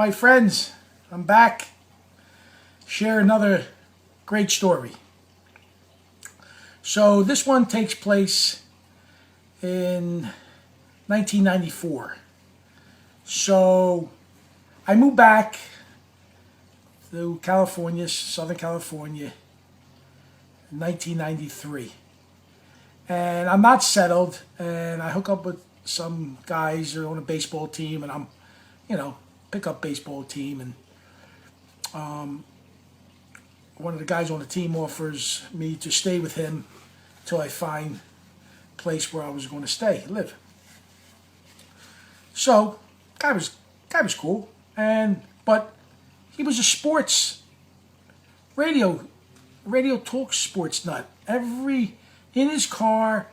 My friends, I'm back. Share another great story. So this one takes place in 1994. So I moved back to California, Southern California, in 1993. And I'm not settled, and I hook up with some guys who are on a baseball team, and I'm, pickup baseball team, and one of the guys on the team offers me to stay with him till I find a place where I was going to live. So, guy was cool, but he was a sports radio talk sports nut. In his car,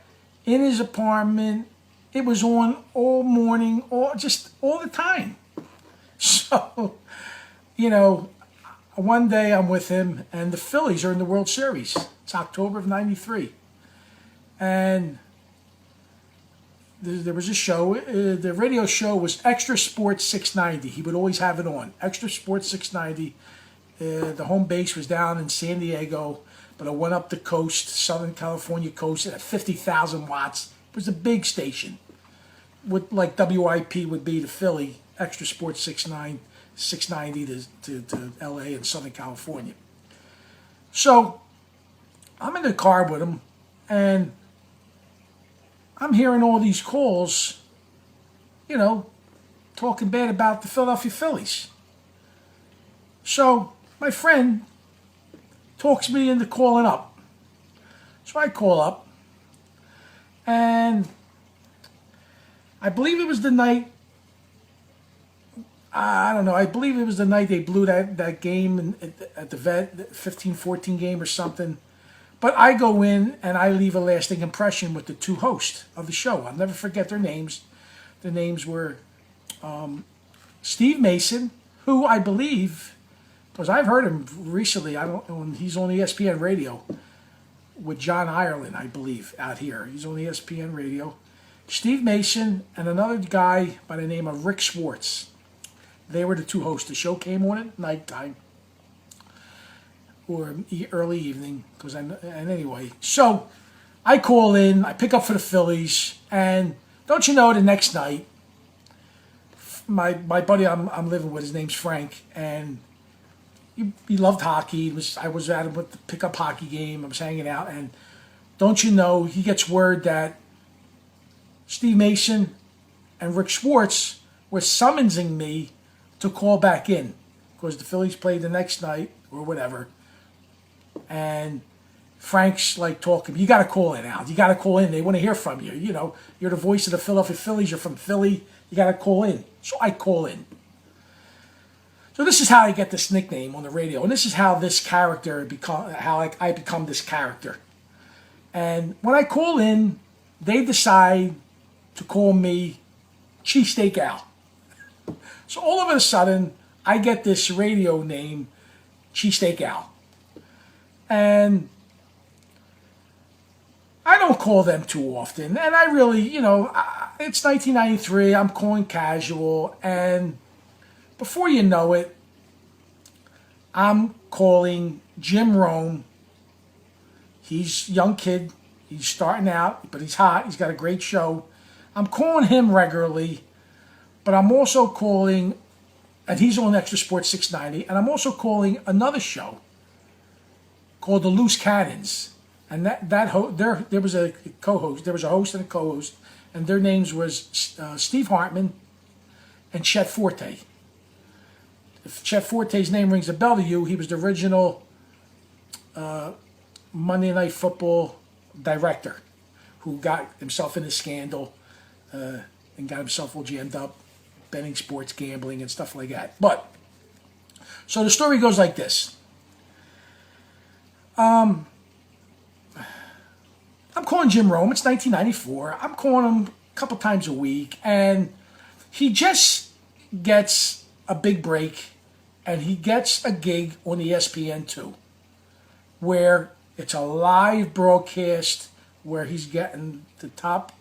in his apartment, it was on all morning, just all the time. So, one day I'm with him, and the Phillies are in the World Series. It's October of '93, and there was a show. The radio show was Extra Sports 690. He would always have it on. Extra Sports 690. The home base was down in San Diego, but I went up the coast, Southern California coast, at 50,000 watts. It was a big station. With like WIP would be the Philly, Extra Sports 690 to LA and Southern California. So I'm in the car with him, and I'm hearing all these calls, talking bad about the Philadelphia Phillies. So my friend talks me into calling up. So I call up, and I believe it was the night, I believe it was the night they blew that game at the Vet, 15-14 game or something. But I go in and I leave a lasting impression with the two hosts of the show. I'll never forget their names. The names were Steve Mason, who I believe, because I've heard him recently, he's on ESPN Radio with John Ireland, I believe, out here. He's on ESPN Radio. Steve Mason and another guy by the name of Rick Schwartz. They were the two hosts. The show came on at nighttime or early evening. Anyway, so I call in, I pick up for the Phillies, and don't you know, the next night, my buddy I'm living with, his name's Frank, and he loved hockey. I was at him with the pickup hockey game. I was hanging out, and don't you know, he gets word that Steve Mason and Rick Schwartz were summoning me to call back in because the Phillies played the next night or whatever. And Frank's like talking, you got to call in, Al. You got to call in. They want to hear from you. You're the voice of the Philadelphia Phillies. You're from Philly. You got to call in. So I call in. So this is how I get this nickname on the radio. And this is how this character I become this character. And when I call in, they decide to call me Cheesesteak Al. So all of a sudden, I get this radio name, Cheesesteak Al. And I don't call them too often. And I really, it's 1993, I'm calling casual. And before you know it, I'm calling Jim Rome. He's a young kid. He's starting out, but he's hot. He's got a great show. I'm calling him regularly. But I'm also calling, and he's on Extra Sports 690, and I'm also calling another show called The Loose Cannons. And there was a co-host, there was a host and a co-host, and their names was Steve Hartman and Chet Forte. If Chet Forte's name rings a bell to you, he was the original Monday Night Football director who got himself in a scandal and got himself all jammed up, betting sports, gambling, and stuff like that. But, so the story goes like this. I'm calling Jim Rome. It's 1994. I'm calling him a couple times a week, and he just gets a big break, and he gets a gig on ESPN2, where it's a live broadcast where he's getting the top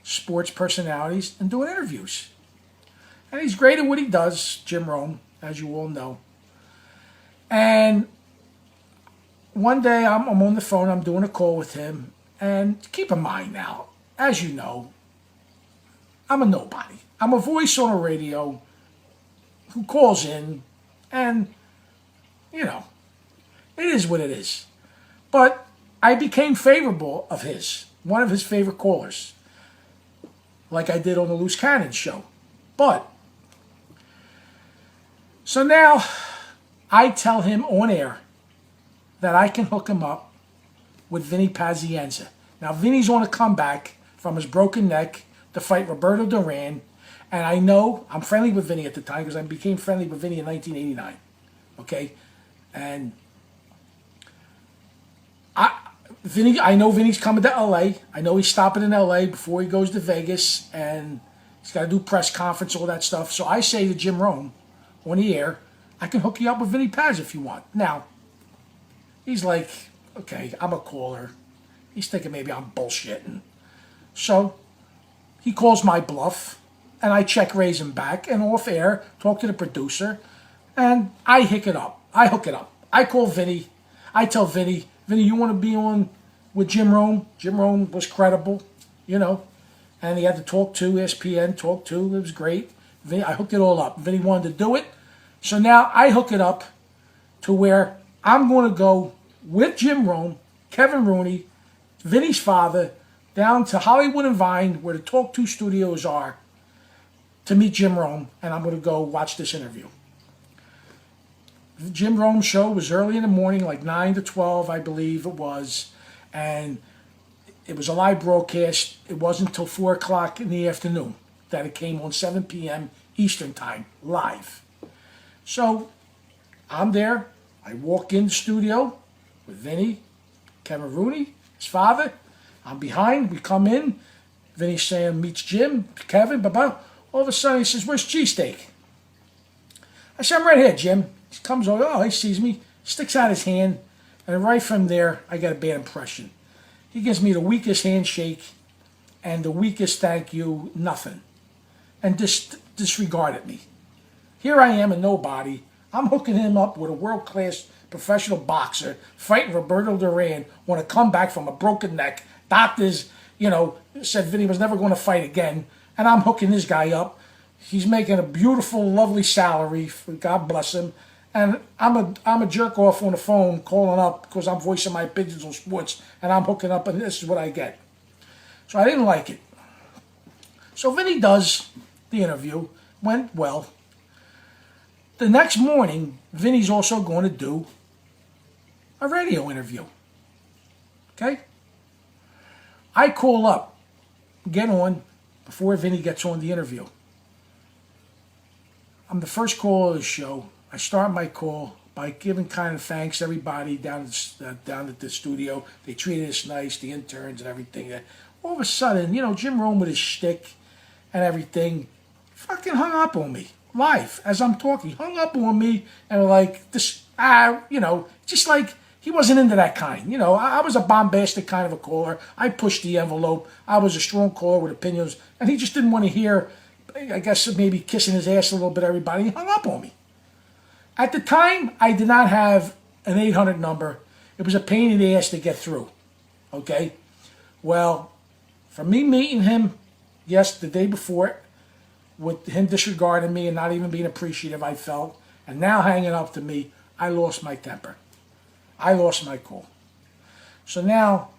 sports personalities and doing interviews. And he's great at what he does, Jim Rome, as you all know. And one day I'm on the phone, I'm doing a call with him. And keep in mind now, as you know, I'm a nobody. I'm a voice on a radio who calls in, and, you know, it is what it is. But I became favorable of his, one of his favorite callers, like I did on the Loose Cannon show. But, so now I tell him on air that I can hook him up with Vinny Pazienza. Now, Vinny's on a comeback from his broken neck to fight Roberto Duran. And I know I'm friendly with Vinny at the time because I became friendly with Vinny in 1989. Okay? And I know Vinny's coming to LA. I know he's stopping in LA before he goes to Vegas. And he's got to do press conference, all that stuff. So I say to Jim Rome on the air, I can hook you up with Vinny Paz if you want. Now, he's like, okay, I'm a caller. He's thinking maybe I'm bullshitting. So he calls my bluff, and I check raise him back, and off air, talk to the producer, and I hook it up. I call Vinny. I tell Vinny, you want to be on with Jim Rome? Jim Rome was credible, you know, and he had to talk to ESPN, it was great. Vinny, I hooked it all up. Vinny wanted to do it. So now I hook it up to where I'm going to go with Jim Rome, Kevin Rooney, Vinny's father, down to Hollywood and Vine, where the Talk 2 studios are, to meet Jim Rome, and I'm going to go watch this interview. The Jim Rome show was early in the morning, like 9 to 12, I believe it was, and it was a live broadcast. It wasn't until 4 o'clock in the afternoon that it came on 7 p.m. Eastern Time, live. So I'm there. I walk in the studio with Vinny, Kevin Rooney, his father. I'm behind. We come in. Vinny's saying, meets Jim, Kevin, blah. All of a sudden, he says, where's cheesesteak? I said, I'm right here, Jim. He comes over. Oh, he sees me, sticks out his hand. And right from there, I got a bad impression. He gives me the weakest handshake and the weakest thank you, nothing. And disregarded me. Here I am, a nobody. I'm hooking him up with a world-class professional boxer fighting Roberto Duran on a comeback from a broken neck. Doctors, said Vinny was never going to fight again. And I'm hooking this guy up. He's making a beautiful, lovely salary. God bless him. And I'm a jerk off on the phone calling up because I'm voicing my opinions on sports. And I'm hooking up, and this is what I get. So I didn't like it. So Vinny does the interview. Went well. The next morning, Vinny's also going to do a radio interview. Okay? I call up, get on, before Vinny gets on the interview. I'm the first caller of the show. I start my call by giving kind of thanks to everybody down at the studio. They treated us nice, the interns and everything. All of a sudden, Jim Rome with his shtick and everything fucking hung up on me. Live, as I'm talking, hung up on me and like, this, just like he wasn't into that kind. I was a bombastic kind of a caller. I pushed the envelope. I was a strong caller with opinions, and he just didn't want to hear, I guess, maybe kissing his ass a little bit, everybody. He hung up on me. At the time, I did not have an 800 number. It was a pain in the ass to get through. Okay? Well, from me meeting him, yes, the day before, with him disregarding me and not even being appreciative, I felt, and now hanging up to me, I lost my temper. I lost my cool. So now,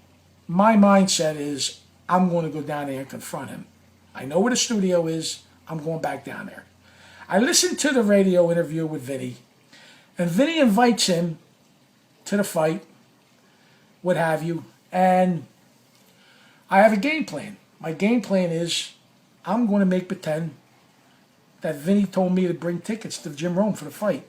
my mindset is, I'm going to go down there and confront him. I know where the studio is. I'm going back down there. I listened to the radio interview with Vinny, and Vinny invites him to the fight, what have you, and I have a game plan. My game plan is, I'm going to make pretend that Vinny told me to bring tickets to Jim Rome for the fight.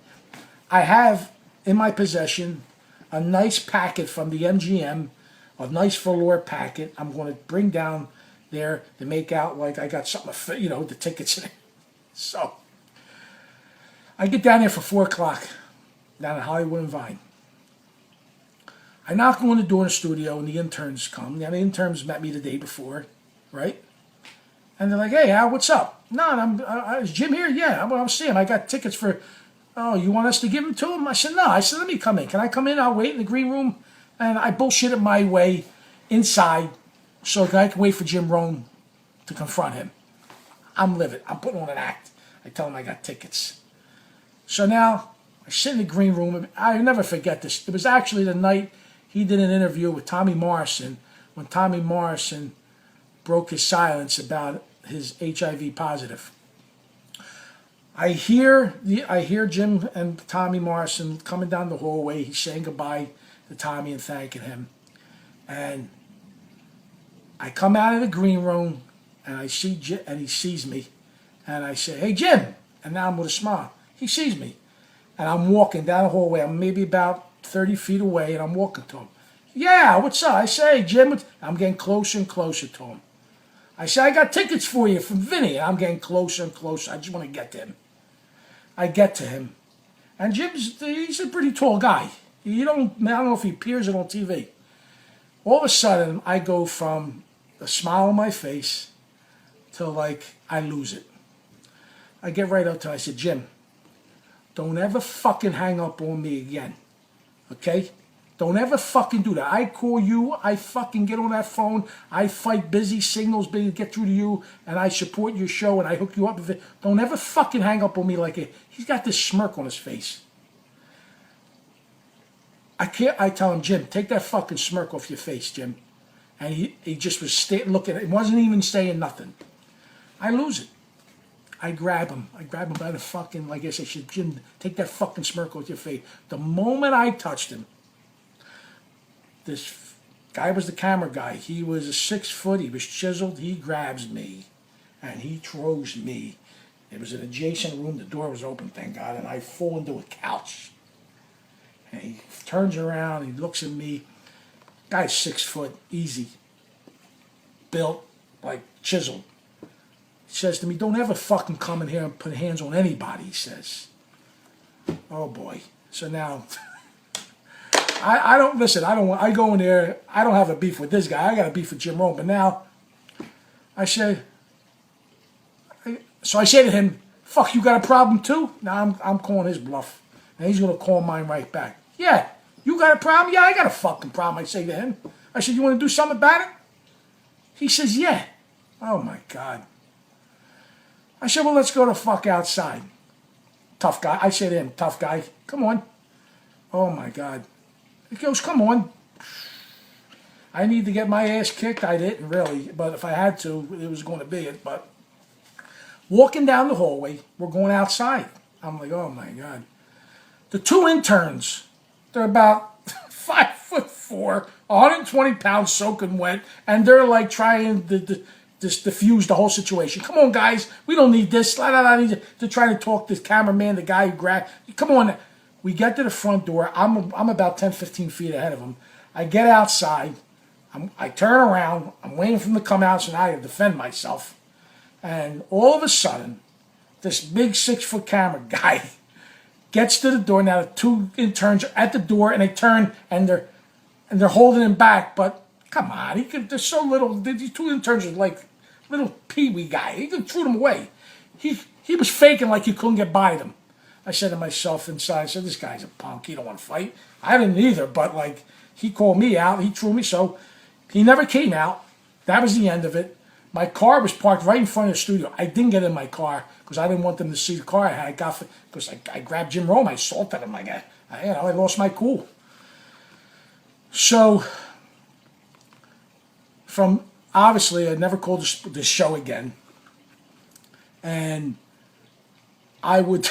I have in my possession a nice packet from the MGM, a nice velour packet. I'm going to bring down there to make out like I got something, the tickets in it. So I get down there for 4 o'clock down at Hollywood and Vine. I knock on the door in the studio and the interns come. Now the interns met me the day before, right? And they're like, hey, Al, what's up? No, is Jim here? Yeah, I'm see him. I got tickets for, oh, you want us to give them to him? I said, no. I said, let me come in. Can I come in? I'll wait in the green room. And I bullshit it my way inside so that I can wait for Jim Rome to confront him. I'm livid. I'm putting on an act. I tell him I got tickets. So now I sit in the green room. I never forget this. It was actually the night he did an interview with Tommy Morrison when Tommy Morrison broke his silence about his HIV positive. I hear Jim and Tommy Morrison coming down the hallway. He's saying goodbye to Tommy and thanking him. And I come out of the green room and I see Jim, and he sees me. And I say, hey, Jim. And now I'm with a smile. He sees me. And I'm walking down the hallway. I'm maybe about 30 feet away, and I'm walking to him. Yeah, what's up? I say, hey, Jim. I'm getting closer and closer to him. I say, I got tickets for you from Vinny. And I'm getting closer and closer. I just want to get to him. I get to him. And he's a pretty tall guy. I don't know if he appears it on TV. All of a sudden, I go from a smile on my face to like, I lose it. I get right up to him. I said, Jim, don't ever fucking hang up on me again. Okay? Don't ever fucking do that. I call you, I fucking get on that phone, I fight busy signals to get through to you, and I support your show, and I hook you up with it. Don't ever fucking hang up on me like it. He's got this smirk on his face. I tell him, Jim, take that fucking smirk off your face, Jim. And he just was looking, it wasn't even saying nothing. I lose it. I grab him. By the fucking, like I said, Jim, take that fucking smirk off your face. The moment I touched him, this guy was the camera guy. He was a 6 foot. He was chiseled. He grabs me, and he throws me. It was an adjacent room. The door was open, thank God, and I fall into a couch. And he turns around. He looks at me. Guy's 6 foot, easy, built, like chiseled. He says to me, don't ever fucking come in here and put hands on anybody, he says. Oh, boy. So now, I don't, listen, I go in there, I don't have a beef with this guy. I got a beef with Jim Rome. But now, I say to him, fuck, you got a problem too? Now I'm calling his bluff. And he's going to call mine right back. Yeah, you got a problem? Yeah, I got a fucking problem, I say to him. I said, you want to do something about it? He says, yeah. Oh, my God. I said, well, let's go the fuck outside. Tough guy. I say to him, tough guy, come on. Oh, my God. He goes, come on. I need to get my ass kicked. I didn't really, but if I had to, it was going to be it. But walking down the hallway, we're going outside. I'm like, oh, my God. The 2 interns, they're about 5'4", 120 pounds soaking wet, and they're like trying to just diffuse the whole situation. Come on, guys. We don't need this. I need to try to talk this cameraman, the guy who grabbed. Come on. We get to the front door. I'm about 10, 15 feet ahead of him. I get outside. I turn around. I'm waiting for him to come out so now I have to defend myself. And all of a sudden, this big 6 foot camera guy gets to the door. Now the 2 interns are at the door, and they turn and they're holding him back. But come on, they're so little. These 2 interns are like little peewee guy. He could throw them away. He was faking like he couldn't get by them. I said to myself inside, I said, this guy's a punk. He don't want to fight. I didn't either, but like he called me out. He threw me, so he never came out. That was the end of it. My car was parked right in front of the studio. I didn't get in my car because I didn't want them to see the car I had. Because I grabbed Jim Rome. I assaulted him. I lost my cool. So, obviously, I never called this show again. And I would,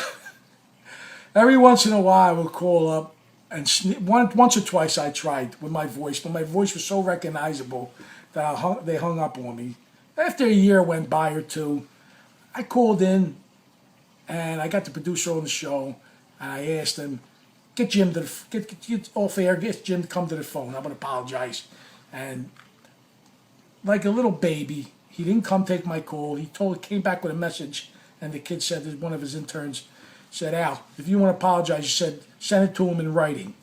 every once in a while, I would call up. And once or twice I tried with my voice. But my voice was so recognizable that they hung up on me. After a year went by or 2, I called in, and I got the producer on the show, and I asked him, get Jim to get off air, get Jim to come to the phone. I'm going to apologize. And like a little baby, he didn't come take my call. He came back with a message, and the kid said, that one of his interns said, Al, if you want to apologize, he said, send it to him in writing.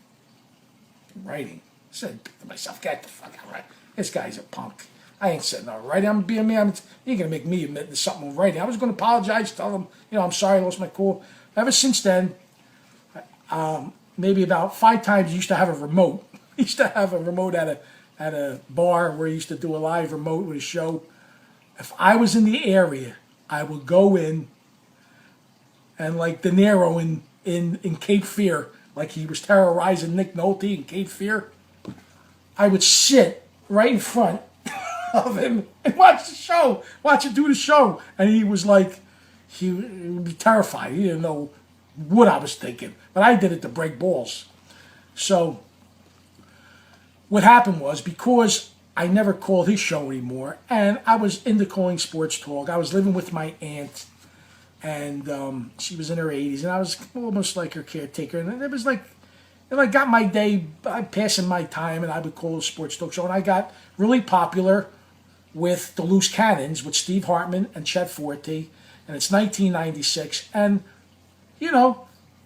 In writing? I said to myself, get the fuck out of here. This guy's a punk. I ain't saying nothing right. I'm being me. You ain't going to make me admit to something right. I was going to apologize, tell them, I'm sorry, I lost my cool. Ever since then, maybe about 5 times, he used to have a remote. He used to have a remote at a bar where he used to do a live remote with a show. If I was in the area, I would go in and like De Niro in Cape Fear, like he was terrorizing Nick Nolte in Cape Fear, I would sit right in front of him and watch the show, watch him do the show. And he was like, he would be terrified. He didn't know what I was thinking. But I did it to break balls. So what happened was, because I never called his show anymore, and I was into calling sports talk, I was living with my aunt, and she was in her 80s, and I was almost like her caretaker. And it was like, and I got my day passing my time, and I would call a sports talk show. And I got really popular with the Loose Cannons, with Steve Hartman and Chet Forte, and it's 1996. And,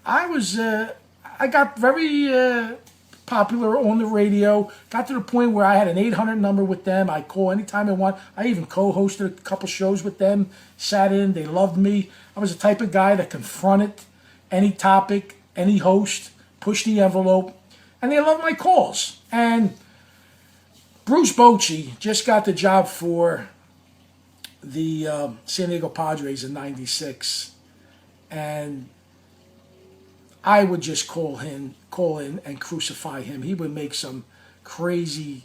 I got very popular on the radio, got to the point where I had an 800 number with them. I call anytime I want. I even co-hosted a couple shows with them, sat in, they loved me. I was the type of guy that confronted any topic, any host, pushed the envelope, and they loved my calls. And Bruce Bochy just got the job for the San Diego Padres in '96, and I would just call in and crucify him. He would make some crazy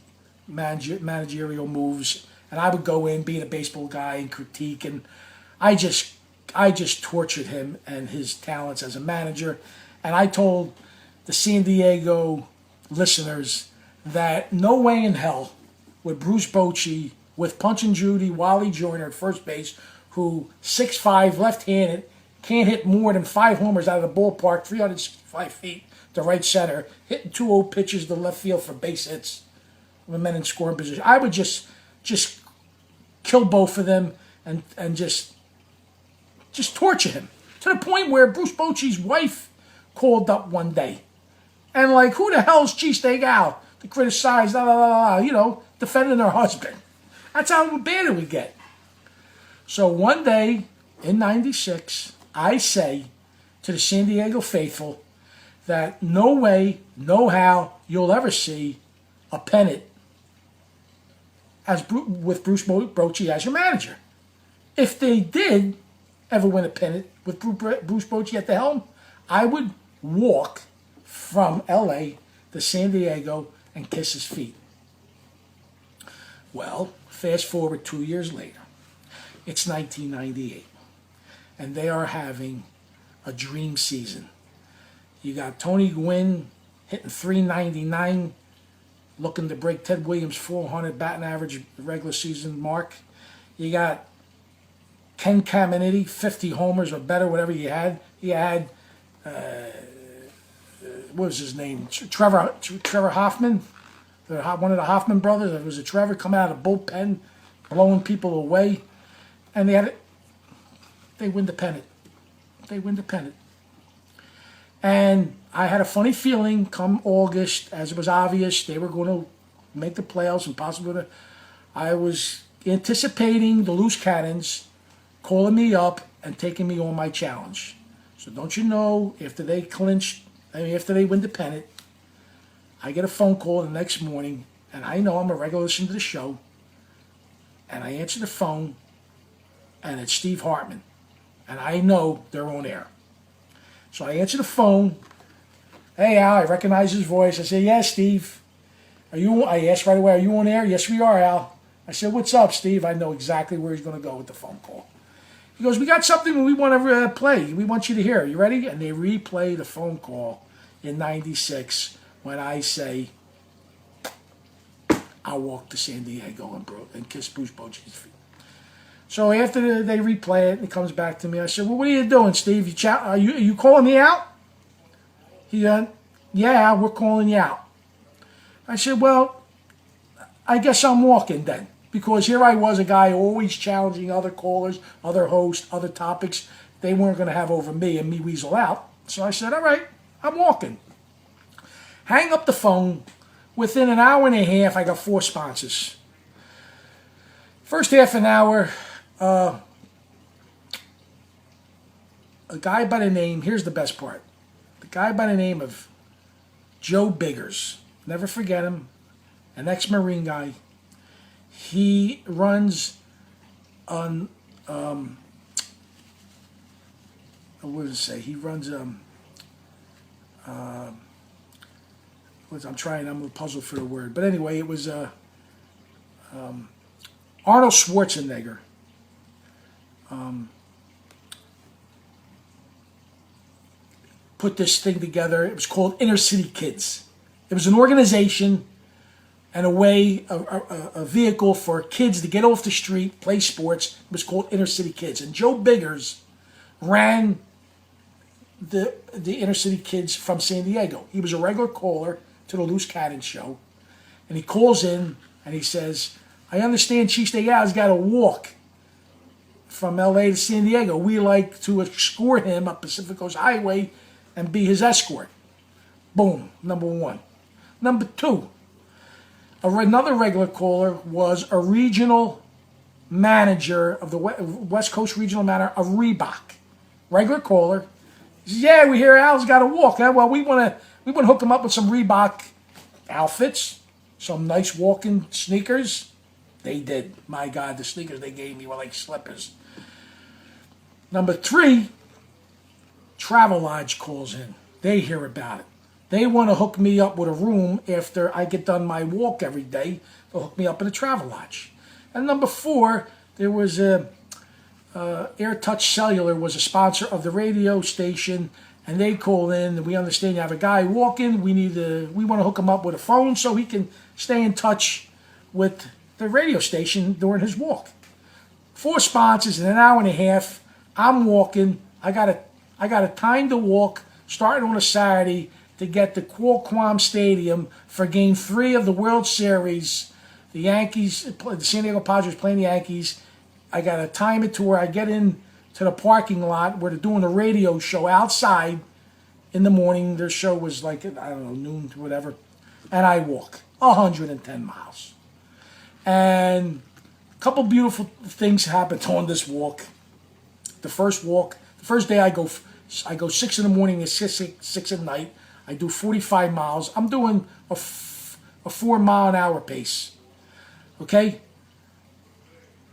managerial moves, and I would go in being a baseball guy and critique, and I just tortured him and his talents as a manager. And I told the San Diego listeners that no way in hell would Bruce Bochy, with Punch and Judy, Wally Joyner at first base, who 6'5", left-handed, can't hit more than 5 homers out of the ballpark, 365 feet to right center, hitting 2-0 pitches to left field for base hits with men in scoring position. I would just kill both of them and just torture him, to the point where Bruce Bochy's wife called up one day and like, who the hell's Cheesesteak Al to criticize, defending her husband. That's how bad it would get. So one day in '96, I say to the San Diego faithful that no way, no how you'll ever see a pennant with Bruce Bochy as your manager. If they did ever win a pennant with Bruce Bochy at the helm, I would walk from L.A. to San Diego and kiss his feet. Well, fast forward 2 years later. It's 1998. And they are having a dream season. You got Tony Gwynn hitting .399, looking to break Ted Williams' 400 batting average regular season mark. You got Ken Caminiti, 50 homers or better, whatever he had. He had, what was his name? Trevor Hoffman, one of the Hoffman brothers. It was a Trevor coming out of the bullpen, blowing people away. And they win the pennant. They win the pennant. And I had a funny feeling come August, as it was obvious they were going to make the playoffs and possibly I was anticipating the Loose Cannons calling me up and taking me on my challenge. So don't you know, after they win the pennant, I get a phone call the next morning, and I know I'm a regular listener to the show, and I answer the phone, and it's Steve Hartman, and I know they're on air. So I answer the phone. Hey, Al, I recognize his voice. I say, yes, Steve. I asked right away, are you on air? Yes, we are, Al. I said, what's up, Steve? I know exactly where he's going to go with the phone call. He goes, we got something we want to play. We want you to hear. You ready? And they replay the phone call in '96 when I say, I'll walk to San Diego and kiss Bruce Bochy's feet. So after they replay it, it comes back to me. I said, well, what are you doing, Steve? Are you calling me out? He went, yeah, we're calling you out. I said, well, I guess I'm walking then. Because here I was, a guy always challenging other callers, other hosts, other topics. They weren't going to have over me and me weasel out. So I said, all right, I'm walking. Hang up the phone. Within an hour and a half, I got 4 sponsors. First half an hour, a guy by the name, here's the best part. The guy by the name of Joe Biggers, never forget him, an ex-Marine guy. He runs on, what does it say? He runs, I'm a puzzled for the word. But anyway, it was Arnold Schwarzenegger. Put this thing together. It was called Inner City Kids. It was an organization and a vehicle for kids to get off the street, play sports. It was called Inner City Kids. And Joe Biggers ran the Inner City Kids from San Diego. He was a regular caller to the Loose Cannon show. And he calls in and he says, I understand Cheesesteak Al's got to walk from L.A. to San Diego. We like to escort him up Pacific Coast Highway and be his escort. Boom, number one. Number two, another regular caller was a regional manager of the West Coast regional manager of Reebok. Regular caller. He says, yeah, we hear Al's got to walk. Well, we want to hook him up with some Reebok outfits, some nice walking sneakers. They did. My God, the sneakers they gave me were like slippers. Number three, Travelodge calls in. They hear about it. They want to hook me up with a room after I get done my walk every day. They'll hook me up in a Travelodge. And number four, there was AirTouch Cellular was a sponsor of the radio station, and they call in, and we understand you have a guy walking. We want to hook him up with a phone so he can stay in touch with the radio station during his walk. 4 sponsors in an hour and a half. I'm walking. I got a time to walk starting on a Saturday to get to Qualcomm Stadium for Game 3 of the World Series. The Yankees, the San Diego Padres playing the Yankees. I got to time it to where I get in to the parking lot where they're doing a radio show outside in the morning. Their show was like, I don't know, noon to whatever. And I walk 110 miles. And a couple beautiful things happened on this walk. The first day I go 6 in the morning to 6 at night. I do 45 miles. I'm doing a 4 mile an hour pace. Okay?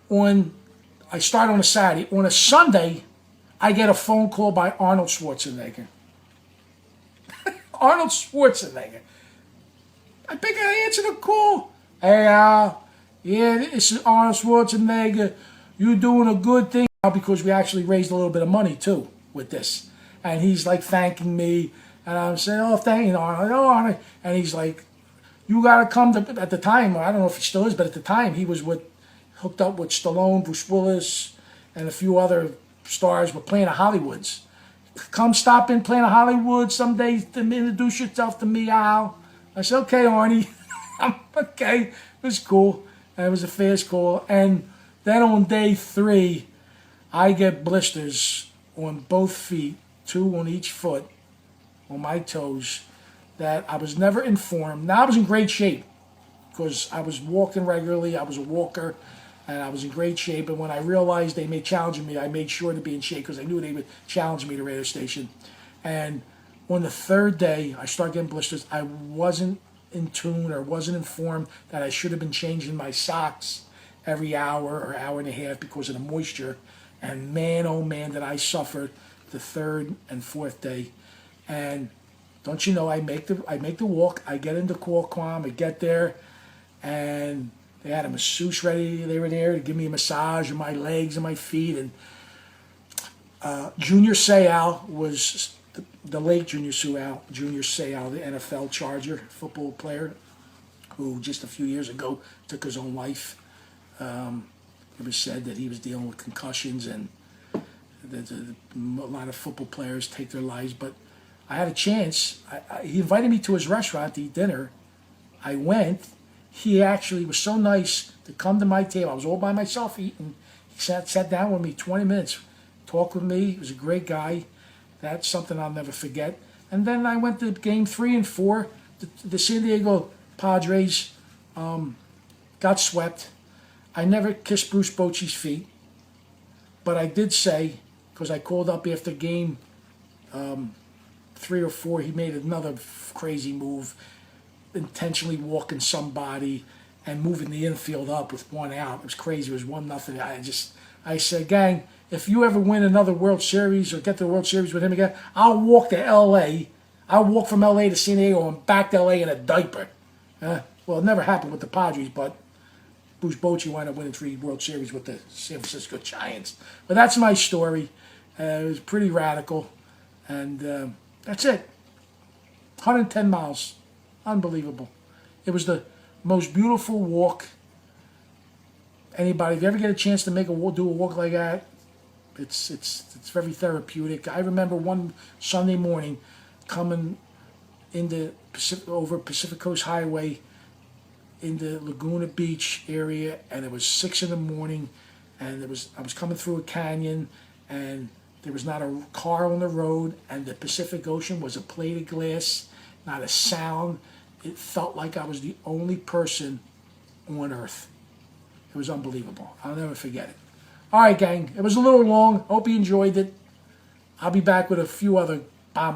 I start on a Saturday. On a Sunday, I get a phone call by Arnold Schwarzenegger. Arnold Schwarzenegger. I answer the call. Hey, Al. Yeah, this is Arnold Schwarzenegger. You're doing a good thing. Because we actually raised a little bit of money, too, with this. And he's, like, thanking me. And I'm saying, oh, thank you, Arnold. Oh, Arnold. And he's like, you got to come to, at the time, I don't know if he still is, but at the time, he was hooked up with Stallone, Bruce Willis, and a few other stars were playing at Hollywoods. Come stop in playing at Hollywood someday to introduce yourself to me, Al. I said, okay, Arnie. I'm okay. It was cool. And it was a fast call. And then on day 3, I get blisters on both feet, 2 on each foot, on my toes, that I was never informed. Now I was in great shape because I was walking regularly. I was a walker, and I was in great shape. And when I realized they may challenge me, I made sure to be in shape because I knew they would challenge me to radio station. And on the 3rd day, I started getting blisters. I wasn't in tune or wasn't informed that I should have been changing my socks every hour or hour and a half because of the moisture. And man, oh man, did I suffer the 3rd and 4th day. And don't you know, I make the walk. I get into Qualcomm. I get there, and they had a masseuse ready. They were there to give me a massage of my legs and my feet. And Junior Seau was the late Junior Seau, the NFL Charger football player, who just a few years ago took his own life. It was said that he was dealing with concussions, and a lot of football players take their lives. But I had a chance. He invited me to his restaurant to eat dinner. I went. He actually was so nice to come to my table. I was all by myself eating. He sat down with me 20 minutes, talked with me. He was a great guy. That's something I'll never forget. And then I went to game 3 and 4. The San Diego Padres got swept. I never kissed Bruce Bochy's feet, but I did say, because I called up after game 3 or 4, he made another crazy move, intentionally walking somebody and moving the infield up with 1 out. It was crazy. It was 1-0. I said, gang, if you ever win another World Series or get to the World Series with him again, I'll walk to L.A. I'll walk from L.A. to San Diego and back to L.A. in a diaper. Well, it never happened with the Padres, but Bruce Bochy wound up winning 3 World Series with the San Francisco Giants. But that's my story. It was pretty radical. And that's it. 110 miles. Unbelievable. It was the most beautiful walk. Anybody, if you ever get a chance to do a walk like that, it's very therapeutic. I remember one Sunday morning coming over Pacific Coast Highway in the Laguna Beach area, and it was 6 in the morning, and I was coming through a canyon, and there was not a car on the road, and the Pacific Ocean was a plate of glass, not a sound. It felt like I was the only person on Earth. It was unbelievable. I'll never forget it. All right, gang. It was a little long. Hope you enjoyed it. I'll be back with a few other